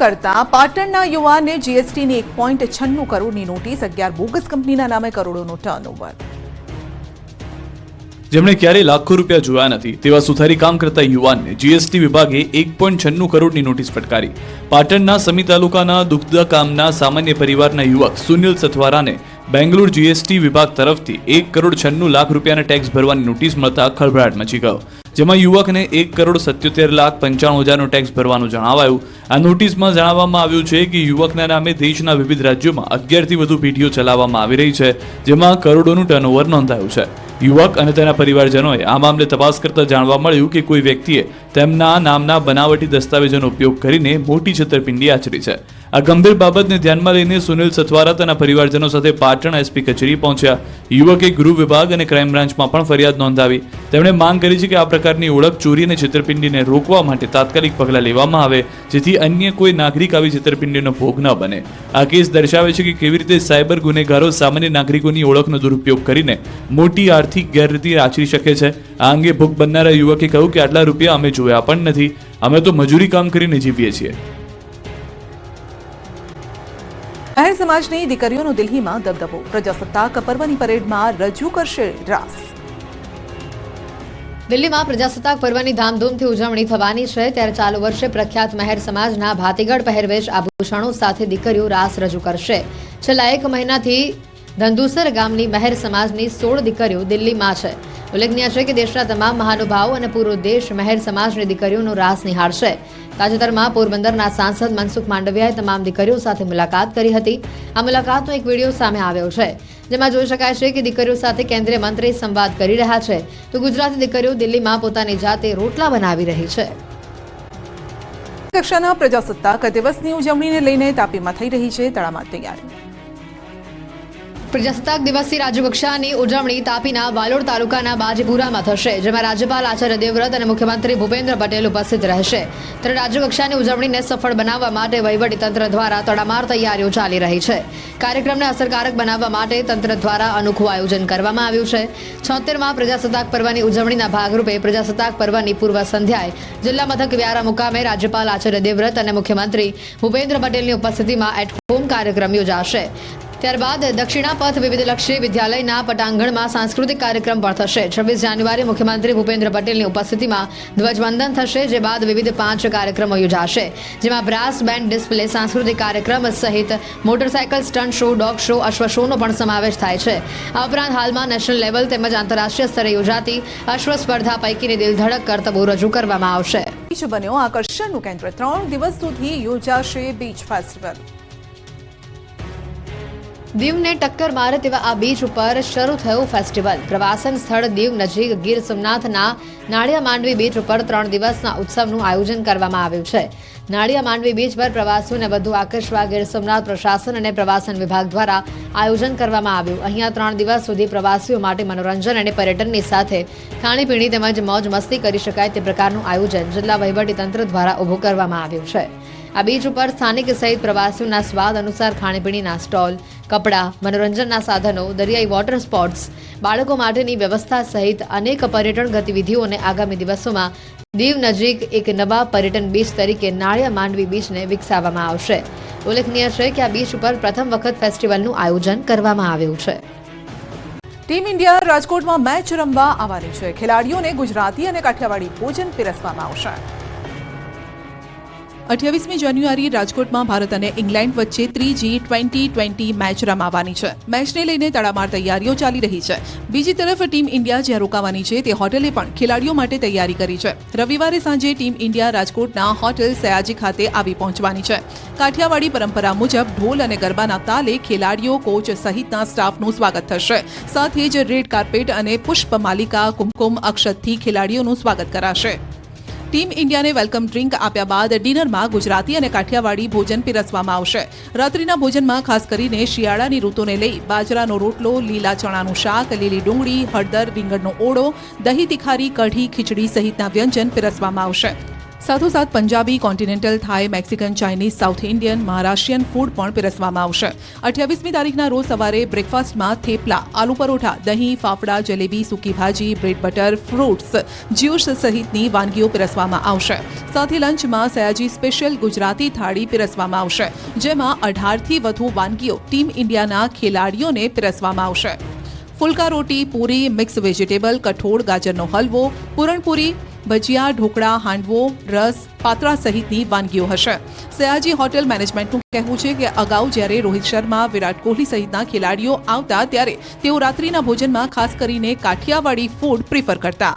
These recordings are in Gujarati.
કરતા પાટણના યુવાનને જીએસટીની 1.96 કરોડની નોટિસ, 11 બોગસ કંપનીના નામે કરોડોનું ટર્નઓવર। જેમણે ક્યારેય લાખો રૂપિયા જોયા નથી તેવા સુથારી કામ કરતા યુવાનને જીએસટી વિભાગે 1.96 કરોડની નોટિસ ફટકારી। પાટણના સમી તાલુકાના દુગ્ધા ગામના સામાન્ય પરિવારના યુવક સુનિલ સથવારાને બેંગ્લોર જીએસટી વિભાગ તરફથી 1,96,00,000 રૂપિયાના ટેક્સ ભરવાની નોટિસ મળતા ખળભળાટ મચી ગયો, જેમાં યુવકને 1,77,95,000નો ટેક્સ ભરવાનું જણાવાયું। આ નોટિસમાં જણાવવામાં આવ્યું છે કે યુવકના નામે દેશના વિવિધ રાજ્યોમાં 11થી વધુ પેઢીઓ ચલાવવામાં આવી રહી છે, જેમાં કરોડોનું ટર્નઓવર નોંધાયું છે। યુવક અને તેના પરિવારજનોએ આ મામલે તપાસ કરતા જાણવા મળ્યું કે કોઈ વ્યક્તિએ તેમના નામના બનાવટી દસ્તાવેજોનો ઉપયોગ કરીને મોટી છેતરપિંડી આચરી છે। આ ગંભીર બાબતને ધ્યાનમાં લઈને સુનિલ સથવારા તેના પરિવારજનો સાથે પાટણ એસપી કચેરી પહોંચ્યા। યુવકે ગૃહ વિભાગ અને ક્રાઇમ બ્રાન્ચમાં પણ ફરિયાદ નોંધાવી। તેમણે માંગ કરી છે કે આ પ્રકારની ઓળખ ચોરી અને છેતરપિંડીને રોકવા માટે તાત્કાલિક પગલાં લેવામાં આવે, જેથી અન્ય કોઈ નાગરિક આવી છેતરપિંડીનો ભોગ ન બને। આ કેસ દર્શાવે છે કે કેવી રીતે સાયબર ગુનેગારો સામાન્ય નાગરિકોની ઓળખનો દુરુપયોગ કરીને મોટી આર્થિક ગેરરીતિ આચરી શકે છે। આ અંગે ભોગ બનનારા યુવકે કહ્યું કે આટલા રૂપિયા અમે જોયા પણ નથી, અમે તો મજૂરી કામ કરીને જીવીએ છીએ। મહેર સમાજની દીકરીઓનો દિલ્હીમાં દબદબો, પ્રજાસત્તાક પર્વની પરેડમાં રજૂ કરશે રાસ। દિલ્હીમાં પ્રજાસત્તાક પર્વની ધામધૂમથી ઉજવણી થવાની છે, ત્યારે ચાલુ વર્ષે પ્રખ્યાત મહેર સમાજના ભાતીગળ પહેરવેશ આભૂષણો સાથે દીકરીઓ રાસ રજૂ કરશે। છેલ્લા 1 મહિનાથી ધંધુસર ગામની મહેર સમાજની 16 દીકરીઓ દિલ્હીમાં છે। ઉલ્લેખનીય છે કે દેશના તમામ મહાનુભાવો અને પૂરો દેશ મહેર સમાજની દીકરીઓનો રાસ નિહાળશે। તાજેતરમાં પોરબંદરના સાંસદ મનસુખ માંડવિયાએ તમામ દીકરીઓ સાથે મુલાકાત કરી હતી। આ મુલાકાતનો એક વિડીયો સામે આવ્યો છે, જેમાં જોઈ શકાય છે કે દીકરીઓ સાથે કેન્દ્રીય મંત્રી સંવાદ કરી રહ્યા છે, તો ગુજરાતી દીકરીઓ દિલ્હીમાં પોતાની જાતે રોટલા બનાવી રહી છે। કક્ષાના પ્રજાસત્તાક દિવસની ઉજવણીને લઈને તાપીમાં થઈ રહી છે તડામાર તૈયારી। પ્રજાસત્તાક દિવસની રાજ્યકક્ષાની ઉજવણી તાપીના વાલોડ તાલુકાના બાજીપુરામાં થશે, જેમાં રાજ્યપાલ આચાર્ય દેવવ્રત અને મુખ્યમંત્રી ભૂપેન્દ્ર પટેલ ઉપસ્થિત રહેશે। ત્યારે રાજ્યકક્ષાની ઉજવણીને સફળ બનાવવા માટે વહીવટીતંત્ર દ્વારા તડામાર તૈયારીઓ ચાલી રહી છે। કાર્યક્રમને અસરકારક બનાવવા માટે તંત્ર દ્વારા અનોખું આયોજન કરવામાં આવ્યું છે। 76માં પ્રજાસત્તાક પર્વની ઉજવણીના ભાગરૂપે પ્રજાસત્તાક પર્વની પૂર્વ સંધ્યાએ જિલ્લા મથક વ્યારા મુકામે રાજ્યપાલ આચાર્ય દેવવ્રત અને મુખ્યમંત્રી ભૂપેન્દ્ર પટેલની ઉપસ્થિતિમાં એટ હોમ કાર્યક્રમ યોજાશે। ત્યારબાદ દક્ષિણાપથ વિવિધલક્ષી વિદ્યાલયના પટાંગણમાં સાંસ્કૃતિક કાર્યક્રમ પણ થશે। 26 જાન્યુઆરી મુખ્યમંત્રી ભૂપેન્દ્ર પટેલની ઉપસ્થિતિમાં ધ્વજવંદન થશે, જે બાદ વિવિધ 5 કાર્યક્રમો યોજાશે, જેમાં બ્રાસ બેન્ડ ડિસ્પ્લે, સાંસ્કૃતિક કાર્યક્રમ સહિત motorcycle stunt show, dog show, અશ્વ શોનો પણ સમાવેશ થાય છે। આ ઉપરાંત હાલમાં નેશનલ લેવલ તેમજ આંતરરાષ્ટ્રીય સ્તરે યોજાતી અશ્વ સ્પર્ધા પૈકીની દિલધડક કરતબો રજૂ કરવામાં આવશે। બીચ બન્યો આકર્ષણનું કેન્દ્ર, 3 દિવસ સુધી યોજાશે બીચ ફેસ્ટિવલ। દીવને ટક્કર મારે તેવા આ બીચ ઉપર શરૂ થયું ફેસ્ટિવલ। પ્રવાસન સ્થળ દીવ નજીક ગીર સોમનાથના નાળિયા માંડવી બીચ ઉપર 3 દિવસના ઉત્સવનું આયોજન કરવામાં આવ્યું છે। નાળિયા માંડવી બીચ પર પ્રવાસીઓને વધુ આકર્ષવા ગીર સોમનાથ પ્રશાસન અને પ્રવાસન વિભાગ દ્વારા આયોજન કરવામાં આવ્યું। અહીંયા 3 દિવસ સુધી પ્રવાસીઓ માટે મનોરંજન અને પર્યટનની સાથે ખાણીપીણી તેમજ મોજ મસ્તી કરી શકાય તે પ્રકારનું આયોજન જિલ્લા વહીવટીતંત્ર દ્વારા ઊભું કરવામાં આવ્યું છે। આ બીચ ઉપર સ્થાનિક સહિત પ્રવાસીઓના સ્વાદ અનુસાર ખાણીપીણીના સ્ટોલ, કપડાં, મનોરંજનના સાધનો, દરિયાઈ વોટર સ્પોર્ટ્સ, બાળકો માટેની વ્યવસ્થા સહિત અનેક પર્યટન ગતિવિધિઓને આગામી દિવસોમાં દીવ નજીક એક નવા પર્યટન બીચ તરીકે નાળિયા માંડવી બીચને વિકસાવવામાં આવશે। ઉલ્લેખનીય છે કે આ બીચ ઉપર પ્રથમ વખત ફેસ્ટિવલનું આયોજન કરવામાં આવ્યું છે। ટીમ ઇન્ડિયા રાજકોટમાં મેચ રમવા આવવાની છે। ખેલાડીઓને ગુજરાતી અને કાઠિયાવાડી ભોજન પીરસવામાં આવશે। 28મી જાન્યુઆરી રાજકોટમાં ભારત અને ઇંગ્લેન્ડ વચ્ચે ત્રીજી T20 મેચ રમાવાની છે। મેચને લઈને તડામાર તૈયારીઓ ચાલી રહી છે। બીજી તરફ ટીમ ઇન્ડિયા જ્યાં રોકાવાની છે તે હોટેલે પણ ખેલાડીઓ માટે તૈયારી કરી છે। રવિવારે સાંજે ટીમ ઇન્ડિયા રાજકોટના હોટેલ સયાજી ખાતે આવી પહોંચવાની છે। કાઠિયાવાડી પરંપરા મુજબ ઢોલ અને ગરબાના તાલે ખેલાડીઓ, કોચ સહિતના સ્ટાફનું સ્વાગત થશે। સાથે જ રેડ કાર્પેટ અને પુષ્પ માલિકા, કુમકુમ અક્ષતથી ખેલાડીઓનું સ્વાગત કરાશે। ટીમ ઇન્ડિયાને વેલકમ ડ્રિંક આપ્યા બાદ ડિનરમાં ગુજરાતી અને કાઠિયાવાડી ભોજન પીરસવામાં આવશે। રાત્રિના ભોજનમાં ખાસ કરીને શિયાળાની ઋતુને લઈ બાજરાનો રોટલો, લીલા ચણાનું શાક, લીલી ડુંગળી, હળદર, રીંગણનો ઓળો, દહીં તિખારી, કઢી, ખીચડી સહિતના વ્યંજન પીરસવામાં આવશે। સાથોસાથ પંજાબી, કોન્ટિનેન્ટલ, થાઈ, Mexican, Chinese, south Indian, Maharashtrian food પણ પીરસવામાં આવશે. 28મી તારીખના રોજ સવારે બ્રેકફાસ્ટમાં થેપલા, આલુ પરોઠા, દહીં, ફાફડા, જલેબી, સૂકી ભાજી, બ્રેડ બટર, ફ્રૂટ્સ, જ્યુસ સહિતની વાનગીઓ પીરસવામાં આવશે. સાથે લંચમાં સયાજી સ્પેશિયલ ગુજરાતી થાળી પીરસવામાં આવશે, જેમાં 18થી વધુ વાનગીઓ ટીમ ઇન્ડિયાના ખેલાડીઓને પીરસવામાં આવશે. ફુલકા રોટી, પૂરી, મિક્સ વેજીટેબલ, કઠોળ, ગાજરનો હલવો, પૂરણપૂરી, ભજીયા, ઢોકળા, હાંડવો, રસ, પાત્રા સહિતની વાનગીઓ હશે. સયાજી હોટેલ મેનેજમેન્ટનું કહેવું છે કે અગાઉ જ્યારે રોહિત શર્મા, વિરાટ કોહલી સહિતના ખેલાડીઓ આવતા ત્યારે તેઓ રાત્રિના ભોજનમાં ખાસ કરીને કાઠિયાવાડી ફૂડ પ્રિફર કરતા.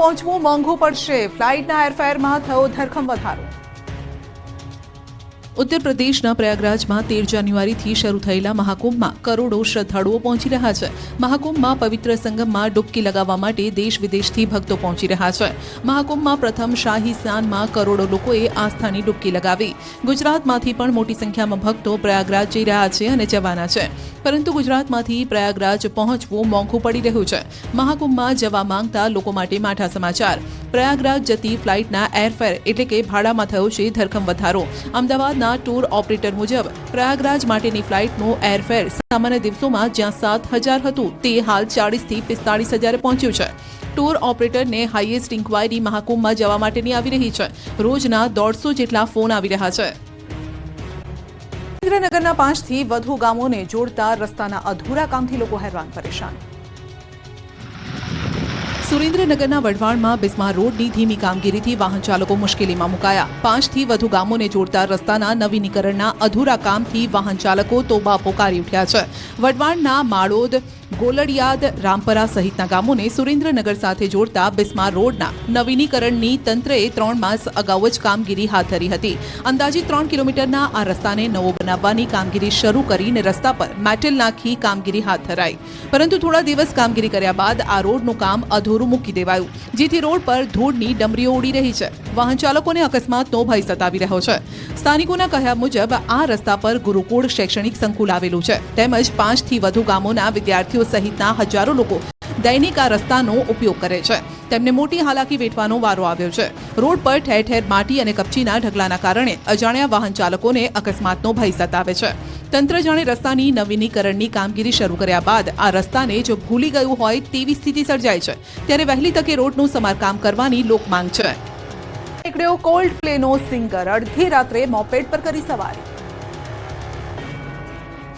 પહોંચવું મોંઘું પડશે, ફ્લાઇટના એરફેરમાં થયો ધરખમ વધારો. ઉત્તર પ્રદેશના પ્રયાગરાજમાં 13 જાન્યુઆરીથી શરૂ થયેલા મહાકુંભમાં કરોડો શ્રદ્ધાળુઓ પહોંચી રહ્યા છે. મહાકુંભમાં પવિત્ર સંગમમાં ડૂબકી લગાવવા માટે દેશ વિદેશથી ભક્તો પહોંચી રહ્યા છે. મહાકુંભમાં પ્રથમ શાહી સ્નાનમાં કરોડો લોકોએ આસ્થાની ડૂબકી લગાવી. ગુજરાતમાંથી પણ મોટી સંખ્યામાં ભક્તો પ્રયાગરાજ જઈ રહ્યા છે અને જવાના છે. પરંતુ ગુજરાતમાંથી પ્રયાગરાજ પહોંચવું મોંઘું પડી રહ્યું છે. મહાકુંભમાં જવા માંગતા લોકો માટે માઠા સમાચાર. પ્રયાગરાજ જતી ફ્લાઇટના એરફેર એટલે કે ભાડામાં થયો છે ધરખમ વધારો. અમદાવાદના ટૂર ઓપરેટર મુજબ પ્રયાગરાજ માટેની ફ્લાઇટનું એરફેર સામાન્ય દિવસોમાં જ્યાં 7,000 હતું તે હાલ 40થી 45,000 પહોંચ્યું છે. ટૂર ઓપરેટરને હાઈએસ્ટ ઇન્ક્વાયરી મહાકુંભમાં જવા માટેની આવી રહી છે. રોજના 150 જેટલા ફોન આવી રહ્યા છે. સુરેન્દ્રનગરના 5થી વધુ ગામોને જોડતા રસ્તાના અધૂરા કામથી લોકો હેરાન પરેશાન. સુરેન્દ્રનગરના વઢવાણમાં બિસ્માર રોડની ધીમી કામગીરીથી વાહન ચાલકો મુશ્કેલીમાં મુકાયા. 5થી વધુ ગામોને જોડતા રસ્તાના નવીનીકરણના અધૂરા કામથી વાહન ચાલકો તોબા પોકારી ઉઠ્યા છે. વઢવાણના માળોદ, ગોલડિયાદ, રામપરા સહિતના ગામોને સુરેન્દ્રનગર સાથે જોડતા બિસ્માર રોડના નવીનીકરણની તંત્રએ 3 માસ અગાઉ જ કામગીરી હાથ ધરી હતી. અંદાજિત 3 કિલોમીટરના આ રસ્તાને નવો બનાવવાની કામગીરી શરૂ કરીને રસ્તા પર મેટલ નાખી કામગીરી હાથ ધરાઈ. પરંતુ થોડા દિવસ કામગીરી કર્યા બાદ આ રોડનું કામ અધૂરું મૂકી દેવાયું, જેથી રોડ પર ધૂળની ડમરીઓ ઉડી રહી છે. વાહન ચાલકોને અકસ્માતનો ભય સતાવી રહ્યો છે. સ્થાનિકોના કહ્યા મુજબ આ રસ્તા પર ગુરુકુળ શૈક્ષણિક સંકુલ આવેલું છે, તેમજ 5થી વધુ ગામોના વિદ્યાર્થીઓ સહિતના હજારો લોકો દૈનિક આ રસ્તાનો ઉપયોગ કરે છે. તેમને મોટી હાલાકી વેઠવાનો વારો આવ્યો છે. રોડ પર ઠેર ઠેર માટી અને કપચીના ઢગલાના કારણે અજાણ્યા વાહન ચાલકોને અકસ્માતનો ભય સતાવે છે. તંત્ર જાણે રસ્તાની નવીનીકરણની કામગીરી શરૂ કર્યા બાદ આ રસ્તાને જો ભૂલી ગયું હોય તેવી સ્થિતિ સર્જાય છે. ત્યારે વહેલી તકે રોડનું સમારકામ કરવાની લોકમાંગ છે. નીકળ્યો કોલ્ડ પ્લેનો સિંગર, અડધી રાત્રે મોપેડ પર કરી સવારી.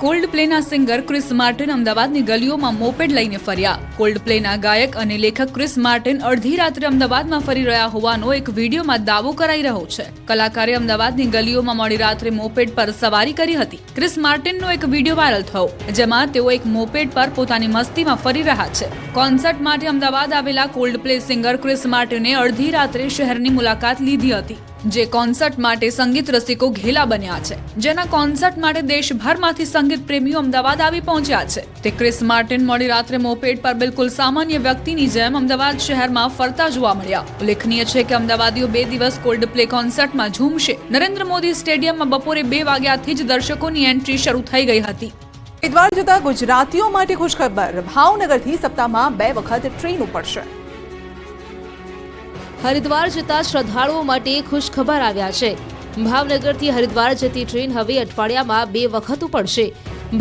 કોલ્ડ પ્લેના સિંગર ક્રિસ માર્ટિન અમદાવાદની ગલીઓમાં મોપેડ લઈને ફર્યા. કોલ્ડ પ્લેના ગાયક અને લેખક ક્રિસ માર્ટિન અડધી રાત્રે અમદાવાદમાં ફરી રહ્યા હોવાનો એક વિડીયોમાં દાવો કરાઈ રહ્યો છે. કલાકારે અમદાવાદની ગલીઓમાં મોડી રાત્રે મોપેડ પર સવારી કરી હતી. ક્રિસ માર્ટિનનો એક વિડીયો વાયરલ થયો, જેમાં તેઓ એક મોપેડ પર પોતાની મસ્તીમાં ફરી રહ્યા છે. કોન્સર્ટ માટે અમદાવાદ આવેલા કોલ્ડ પ્લે સિંગર ક્રિસ માર્ટિને અડધી રાત્રે શહેરની મુલાકાત લીધી હતી, જે કોન્સર્ટ માટે સંગીત રસિકો ઘેલા બન્યા છે. જેના કોન્સર્ટ માટે દેશભરમાંથી સંગીત પ્રેમીઓ અમદાવાદ આવી પહોંચ્યા છે. તે ક્રિસ માર્ટિન મોડી રાત્રે મોપેડ પર બિલકુલ સામાન્ય વ્યક્તિની જેમ અમદાવાદ શહેરમાં ફરતા જોવા મળ્યા. ઉલ્લેખનીય છે કે અમદાવાદીઓ 2 દિવસ કોલ્ડ પ્લે કોન્સર્ટમાં ઝૂમશે. નરેન્દ્ર મોદી સ્ટેડિયમમાં બપોરે 2 વાગ્યાથી જ દર્શકોની એન્ટ્રી શરૂ થઈ ગઈ હતી. હરિદ્વાર જતા ગુજરાતીઓ માટે ખુશખબર, ભાવનગરથી સપ્તાહમાં 2 વખત ટ્રેન ઉપડશે. હરિદ્વાર જતા શ્રદ્ધાળુઓ માટે ખુશ ખબર આવ્યા છે. ભાવનગરથી હરિદ્વાર જતી ટ્રેન હવે અઠવાડિયામાં 2 વખત ઉપડશે.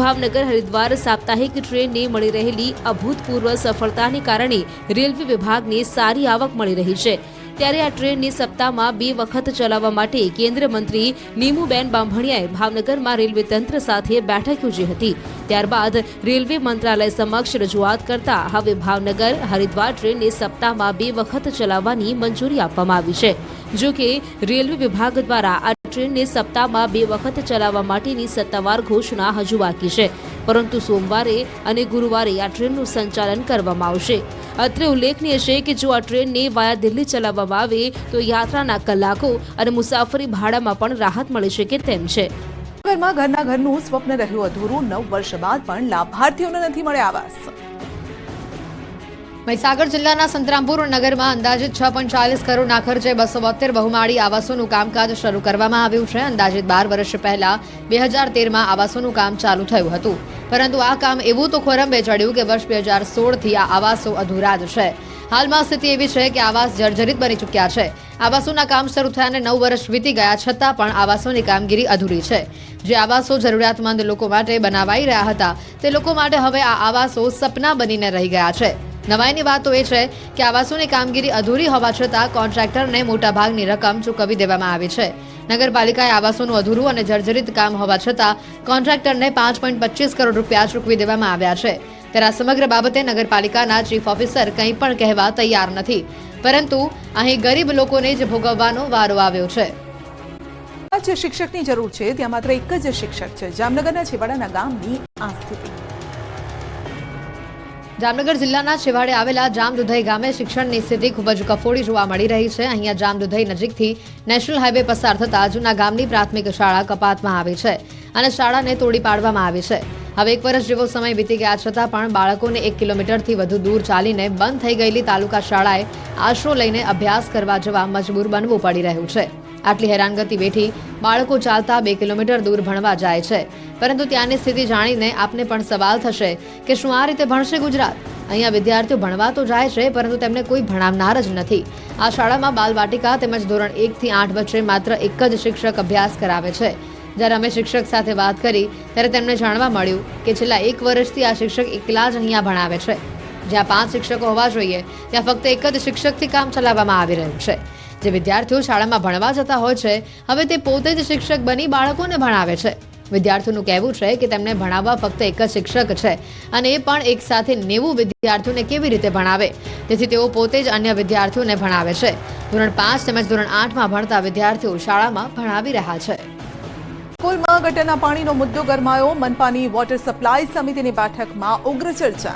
ભાવનગર હરિદ્વાર સાપ્તાહિક ટ્રેનને મળી રહેલી અભૂતપૂર્વ સફળતાને કારણે રેલવે વિભાગને સારી આવક મળી રહી છે. ત્યારે આ ટ્રેનને સપ્તાહમાં 2 વખત ચલાવવા માટે કેન્દ્રીય મંત્રી નીમુબેન બાંભણિયાએ ભાવનગરમાં રેલવે તંત્ર સાથે બેઠક યોજી હતી. ત્યારબાદ રેલવે મંત્રાલય સમક્ષ રજૂઆત કરતા હવે ભાવનગર હરિદ્વાર ટ્રેનને સપ્તાહમાં 2 વખત ચલાવવાની મંજૂરી આપવામાં આવી છે. જો કે રેલવે વિભાગ દ્વારા આ ટ્રેનને સપ્તાહમાં 2 વખત ચલાવવા માટેની સત્તાવાર ઘોષણા હજુ બાકી છે, પરંતુ સોમવારે અને ગુરુવારે આ ટ્રેનનું સંચાલન કરવામાં આવશે. અત્રે ઉલ્લેખનીય છે કે જો આ ટ્રેનને વાયા દિલ્હી ચલાવવામાં આવે તો યાત્રાના કલાકો અને મુસાફરી ભાડામાં પણ રાહત મળી શકે તેમ છે. ઘરના ઘરનું સ્વપ્ન રહ્યું અધૂરું, 9 વર્ષ બાદ પણ લાભાર્થીઓને નથી મળ્યા આવાસ. મહીસાગર જિલ્લાના સંતરામપુર નગરમાં અંદાજિત 6.40 કરોડના ખર્ચે 272 બહુમાળી આવાસોનું કામકાજ શરૂ કરવામાં આવ્યું છે. અંદાજિત 12 વર્ષ પહેલા 2013માં આવાસોનું કામ ચાલુ થયું હતું, પરંતુ આ કામ એવું તો ખોરંભે ચડ્યું કે વર્ષ 2016થી આ આવાસો અધૂરા જ છે. હાલમાં સ્થિતિ એવી છે કે આવાસ જર્જરિત બની ચૂક્યા છે. આવાસોના કામ શરૂ થયાને 9 વર્ષ વીતી ગયા છતાં પણ આવાસોની કામગીરી અધૂરી છે. જે આવાસો જરૂરિયાતમંદ લોકો માટે બનાવાઈ રહ્યા હતા તે લોકો માટે હવે આ આવાસો સપના બનીને રહી ગયા છે. નવાઈની વાત તો એ છે કે આવાસોની કામગીરી અધૂરી હોવા છતાં કોન્ટ્રાક્ટરને મોટાભાગની રકમ ચૂકવી દેવામાં આવી છે. નગરપાલિકાએ આવાસોનું અધૂરું અને જર્જરિત કામ હોવા છતાં કોન્ટ્રાક્ટરને 5.25 કરોડ રૂપિયા ચૂકવી દેવામાં આવ્યા છે. ત્યારે આ સમગ્ર બાબતે નગરપાલિકાના ચીફ ઓફિસર કંઈ પણ કહેવા તૈયાર નથી, પરંતુ અહીં ગરીબ લોકોને જ ભોગવવાનો વારો આવ્યો છે. જે શિક્ષકની જરૂર છે ત્યાં માત્ર એક જ શિક્ષક છે. જામનગરના છેવાડાના ગામની આ સ્થિતિ. જામનગર જિલ્લાના છેવાડે આવેલા જામદુધઈ ગામે શિક્ષણની સ્થિતિ ખૂબ જ કફોડી જોવા મળી રહી છે. અહીંયા જામદુધઈ નજીકથી નેશનલ હાઈવે પસાર થતા જૂના ગામની પ્રાથમિક શાળા કપાતમાં આવી છે અને શાળાને તોડી પાડવામાં આવી છે. હવે 1 વર્ષ જેવો સમય વીતી ગયા છતાં પણ બાળકોને 1 કિલોમીટરથી વધુ દૂર ચાલીને બંધ થઈ ગયેલી તાલુકા શાળાએ આશરો લઈને અભ્યાસ કરવા જવા મજબૂર બનવું પડી રહ્યું છે. આટલી હેરાનગતિ વેઠી બાળકો ચાલતા 2 કિલોમીટર દૂર ભણવા જાય છે, પરંતુ ત્યાંની સ્થિતિ જાણીને આપને પણ સવાલ થશે કે શું આ રીતે ભણશે ગુજરાત? અહીંયા વિદ્યાર્થીઓ ભણવા તો જાય છે, પરંતુ તેમને કોઈ ભણાવનાર જ નથી. આ શાળામાં બાલવાટિકા તેમજ ધોરણ 1 થી 8 વચ્ચે માત્ર એક જ શિક્ષક અભ્યાસ કરાવે છે. જ્યારે અમે શિક્ષક સાથે વાત કરી ત્યારે તેમને જાણવા મળ્યું કે છેલ્લા 1 વર્ષથી આ શિક્ષક એકલા જ અહીંયા ભણાવે છે. જ્યાં 5 શિક્ષકો હોવા જોઈએ ત્યાં ફક્ત એક જ શિક્ષકથી કામ ચલાવવામાં આવી રહ્યું છે. જે વિદ્યાર્થીઓ શાળામાં ભણવા જતા હોય છે હવે તે પોતે જ શિક્ષક બની બાળકોને ભણાવે છે. વિદ્યાર્થીઓનું કહેવું છે કે તેમને ભણાવવા ફક્ત એક જ શિક્ષક છે અને એ પણ એક સાથે 90 વિદ્યાર્થીઓને કેવી રીતે ભણાવે, તેથી તેઓ પોતે જ અન્ય વિદ્યાર્થીઓને ભણાવે છે. ધોરણ 5 તેમજ ધોરણ 8માં ભણતા વિદ્યાર્થીઓ શાળામાં ભણાવી રહ્યા છે. સ્કૂલમાં ગટરના પાણીનો મુદ્દો ગરમાયો. મનપાની વોટર સપ્લાય સમિતિની બેઠકમાં ઉગ્ર ચર્ચા.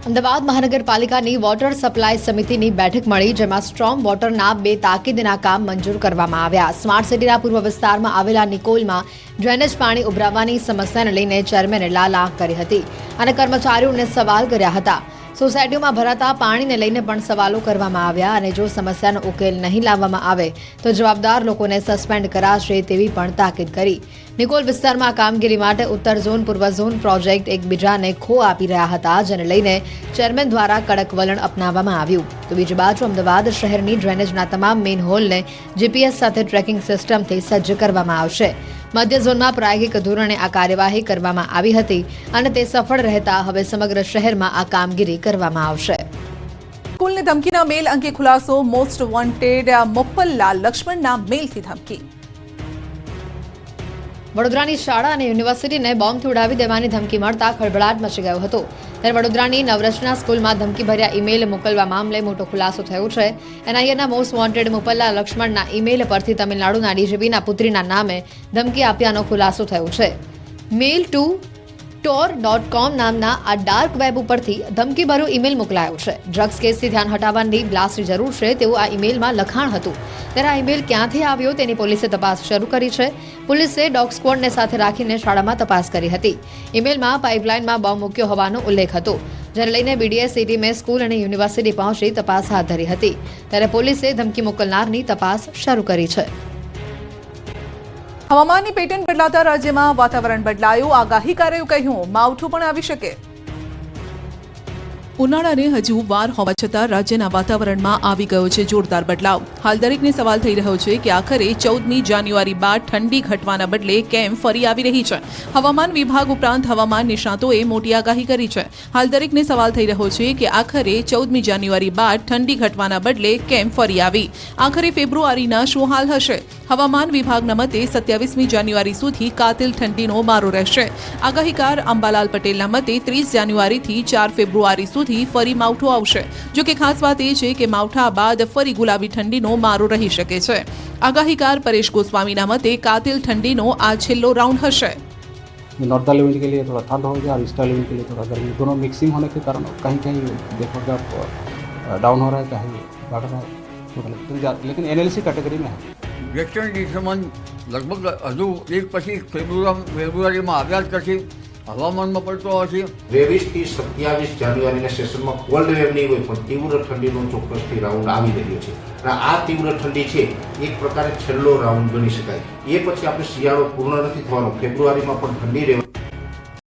અમદાવાદ મહાનગરપાલિકાની વોટર સપ્લાય સમિતિની બેઠક મળી, જેમાં સ્ટ્રોમ વોટરના 2 તાકીદના કામ મંજૂર કરવામાં આવ્યા. સ્માર્ટ સિટીના પૂર્વ વિસ્તારમાં આવેલા નિકોલમાં ડ્રેનેજ પાણી ઉભરાવાની સમસ્યાને લઈને ચેરમેને લાલાખ કરી હતી અને કર્મચારીઓને સવાલ કર્યા હતા. સોસાયટીઓમાં ભરાતા પાણીને લઈને પણ સવાલો કરવામાં આવ્યા અને જો સમસ્યાનો ઉકેલ નહીં લાવવામાં આવે તો જવાબદાર લોકોને સસ્પેન્ડ કરાશે તેવી પણ તાકીદ કરી. નિકોલ વિસ્તારમાં કામગીરી માટે ઉત્તર ઝોન પૂર્વ ઝોન પ્રોજેક્ટ એકબીજાને ખો આપી રહ્યા હતા, જેને લઈને ચેરમેન દ્વારા કડક વલણ અપનાવવામાં આવ્યું. તો બીજી બાજુ અમદાવાદ શહેરની ડ્રેનેજના તમામ મેઇન હોલને જીપીએસ સાથે ટ્રેકિંગ સિસ્ટમથી સજ્જ કરવામાં આવશે. મધ્ય ઝોનમાં પ્રાયોગિક ધોરણે આ કાર્યવાહી કરવામાં આવી હતી અને તે સફળ રહેતા હવે સમગ્ર શહેરમાં આ કામગીરી કરવામાં આવશે. સ્કૂલને ધમકીના મેલ અંગે ખુલાસો. મોસ્ટ વોન્ટેડ મોપ્પલલાલ લક્ષ્મણના મેલથી ધમકી. વડોદરાની શાળા અને યુનિવર્સિટીને બોમ્બથી ઉડાવી દેવાની ધમકી મળતા ખળભળાટ મચી ગયો હતો. ત્યારે વડોદરાની નવરચના સ્કૂલમાં ધમકીભર્યા ઈમેલ મોકલવા મામલે મોટો ખુલાસો થયો છે. એનઆઈએના મોસ્ટ વોન્ટેડ મોપ્પલલાલ લક્ષ્મણના ઈમેલ પરથી તમિલનાડુના ડીજીપીના પુત્રીના નામે ધમકી આપ્યાનો ખુલાસો થયો છે. મેલ ટુ tor.com નામના આ ડાર્ક વેબ ઉપરથી ધમકીભર્યો ઈમેલ મોકલાયો છે. ડ્રગ્સ કેસથી ધ્યાન હટાવવાની બ્લાસ્ટની જરૂર છે તેવું આ ઈમેલમાં લખાણ હતું. ત્યારે આ ઈમેલ ક્યાંથી આવ્યો તેની પોલીસે તપાસ શરૂ કરી છે. પોલીસે ડોગ સ્ક્વોડને સાથે રાખીને શાળામાં તપાસ કરી હતી. ઈમેલમાં પાઇપલાઇનમાં બોમ્બ મૂક્યો હોવાનો ઉલ્લેખ હતો, જેને લઈને બીડીએસની ટીમે સ્કૂલ અને યુનિવર્સિટી પહોંચી તપાસ હાથ ધરી હતી. ત્યારે પોલીસે ધમકી મોકલનારની તપાસ શરૂ કરી છે. હવામાનની પેટર્ન બદલાતા રાજ્યમાં વાતાવરણ બદલાયું. આગાહીકારોએ કહ્યું માવઠું પણ આવી શકે. ઉનાળાને હજુ વાર હોવા છતાં રાજ્યના વાતાવરણમાં આવી ગયો છે જોરદાર બદલાવ. હાલ દરેકને સવાલ થઈ રહ્યો છે કે આખરે 14મી જાન્યુઆરી બાદ ઠંડી ઘટવાના બદલે કેમ ફરી આવી રહી છે. હવામાન વિભાગ ઉપરાંત હવામાન નિષ્ણાતોએ મોટી આગાહી કરી છે. હાલ દરેકને સવાલ થઈ રહ્યો છે કે આખરે 14મી જાન્યુઆરી બાદ ઠંડી ઘટવાના બદલે કેમ ફરી આવી. આખરે ફેબ્રુઆરીના શું હાલ હશે? હવામાન વિભાગના મતે 27મી જાન્યુઆરી સુધી કાતિલ ઠંડીનો મારો રહેશે. આગાહીકાર અંબાલાલ પટેલના મતે 30 જાન્યુઆરીથી 4 ફેબ્રુઆરી સુધી ફરી માવઠું આવશે. જો કે ખાસ વાત એ છે કે માવઠા બાદ ફરી ગુલાબી ઠંડીનો મારો રહી શકે છે. આગાહીકાર પરેશ गोस्वामीના મતે કાતિલ ઠંડીનો આ છેલ્લો રાઉન્ડ હશે. नॉर्थर्न इवेंट के लिए थोड़ा ठंड हो गया और ईस्टर्न इवेंट के लिए थोड़ा गर्मी, दोनों मिक्सिंग होने के कारण कहीं कहीं देखोगे आप डाउन हो रहा है, कहीं बढ़ रहा है, लेकिन एनएलसी कैटेगरी में है. વેસ્ટર્ન ડિસ્ટર્બન્સ લગભગ હજુ એક પછી ફેબ્રુઆરીમાં આવ્યા જ પછી હવામાનમાં પડતો હશે. 23 થી 27 જાન્યુઆરીના સેશનમાં કોલ્ડ વેવ નહીં હોય પણ તીવ્ર ઠંડીનો ચોક્કસથી રાઉન્ડ આવી રહ્યો છે. અને આ તીવ્ર ઠંડી છે એક પ્રકારે છેલ્લો રાઉન્ડ ગણી શકાય. એ પછી આપણે શિયાળો પૂર્ણ નથી થવાનો, ફેબ્રુઆરીમાં પણ ઠંડી રહેવાની.